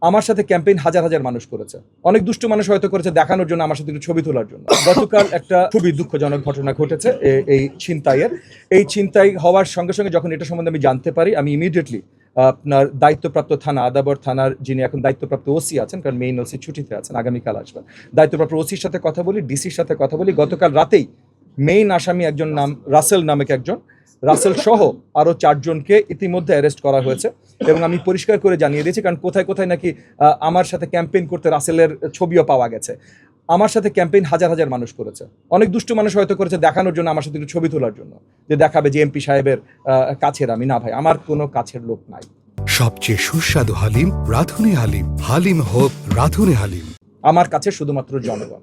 আমার সাথে ক্যাম্পেইন হাজার হাজার মানুষ করেছে। অনেক দুষ্ট মানুষ হয়তো করেছে দেখানোর জন্য, আমার সাথে একটু ছবি তোলার জন্য। গতকাল একটা খুবই দুঃখজনক ঘটনা ঘটেছে এই ছিনতাইয়ের। এই ছিনতাই হওয়ার সঙ্গে সঙ্গে যখন এটা সম্বন্ধে আমি জানতে পারি, আমি ইমিডিয়েটলি আপনার দায়িত্বপ্রাপ্ত থানা আদাবর থানার যিনি এখন দায়িত্বপ্রাপ্ত ওসি আছেন, কারণ মেইন ওসি ছুটিতে আছেন, আগামীকাল আসবেন, দায়িত্বপ্রাপ্ত ওসির সাথে কথা বলি, ডিসির সাথে কথা বলি। গতকাল রাতেই মেইন আসামি একজন নাম রাসেল নামেক একজন, রাসেল সহ আরও 4 জনকে ইতিমধ্যে অ্যারেস্ট করা হয়েছে। এবং আমি পরিষ্কার করে জানিয়ে দিয়েছি, কারণ কোথায় কোথায় নাকি আমার সাথে ক্যাম্পেইন করতে রাসেলের ছবিও পাওয়া গেছে। আমার সাথে ক্যাম্পেইন হাজার হাজার মানুষ করেছে। অনেক দুষ্ট মানুষ হয়তো করেছে দেখানোর জন্য, আমার সাথে একটু ছবি তোলার জন্য, যে দেখাবে যে এমপি সাহেবের কাছের আমি। না ভাই, আমার কোনো কাছের লোক নাই। সবচেয়ে সুস্বাদু হালিম রাধুনী হালিম। হালিম হোক রাধুনী হালিম। আমার কাছে শুধুমাত্র জনগণ।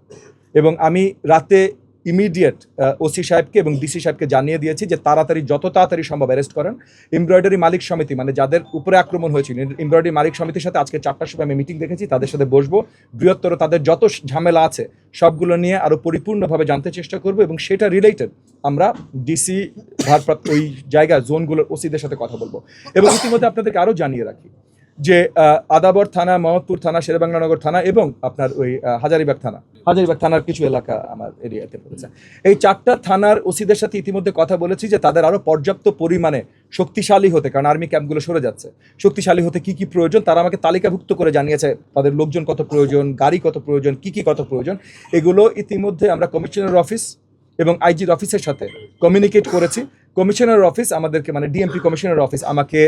এবং আমি রাতে ইমিডিয়েট ওসি সাহেবকে এবং ডিসি সাহেবকে জানিয়ে দিয়েছি যে তাড়াতাড়ি, যত তাড়াতাড়ি সম্ভব অ্যারেস্ট করেন। এমব্রয়ডারি মালিক সমিতি, মানে যাদের উপরে আক্রমণ হয়েছিল, এমব্রয়ডারি মালিক সমিতির সাথে আজকে 4টার সময় আমি মিটিং দেখেছি, তাদের সাথে বসবো, বৃহত্তর তাদের যত ঝামেলা আছে সবগুলো নিয়ে আরও পরিপূর্ণভাবে জানতে চেষ্টা করব। এবং সেটা রিলেটেড আমরা ডিসি ভারপ্রাপ্ত ওই জায়গা জোনগুলোর ওসিদের সাথে কথা বলবো। এবং ইতিমধ্যে আপনাদেরকে আরও জানিয়ে রাখি যে আদাবর থানা, মোহাম্মদপুর থানা, শেরেবাংলানগর থানা এবং আপনার ওই হাজারিবাগ থানার কিছু এলাকা আমার এরিয়াতে পড়েছে। এই 4টা থানার ওসিদের সাথে ইতিমধ্যে কথা বলেছি যে তাদের আরও পর্যাপ্ত পরিমাণে শক্তিশালী হতে, কারণ আর্মি ক্যাম্পগুলো সরে যাচ্ছে, শক্তিশালী হতে কী কী প্রয়োজন তারা আমাকে তালিকাভুক্ত করে জানিয়েছে। তাদের লোকজন কত প্রয়োজন, গাড়ি কত প্রয়োজন, কী কত প্রয়োজন, এগুলো ইতিমধ্যে আমরা কমিশনার অফিস এবং আইজির অফিসের সাথে কমিউনিকেট করেছি। কমিশনার অফিস আমাদেরকে, মানে ডিএমপি কমিশনার অফিস আমাকে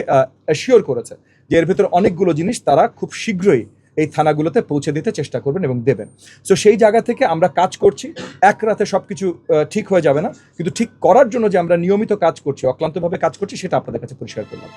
অ্যাসিওর করেছে যে এর ভিতরে অনেকগুলো জিনিস তারা খুব শীঘ্রই এই থানাগুলোতে পৌঁছে দিতে চেষ্টা করবেন এবং দেবেন। সো সেই জায়গা থেকে আমরা কাজ করছি। এক রাতে সব কিছু ঠিক হয়ে যাবে না, কিন্তু ঠিক করার জন্য যে আমরা নিয়মিত কাজ করছি, অক্লান্তভাবে কাজ করছি, সেটা আপনাদের কাছে পরিষ্কার করলাম।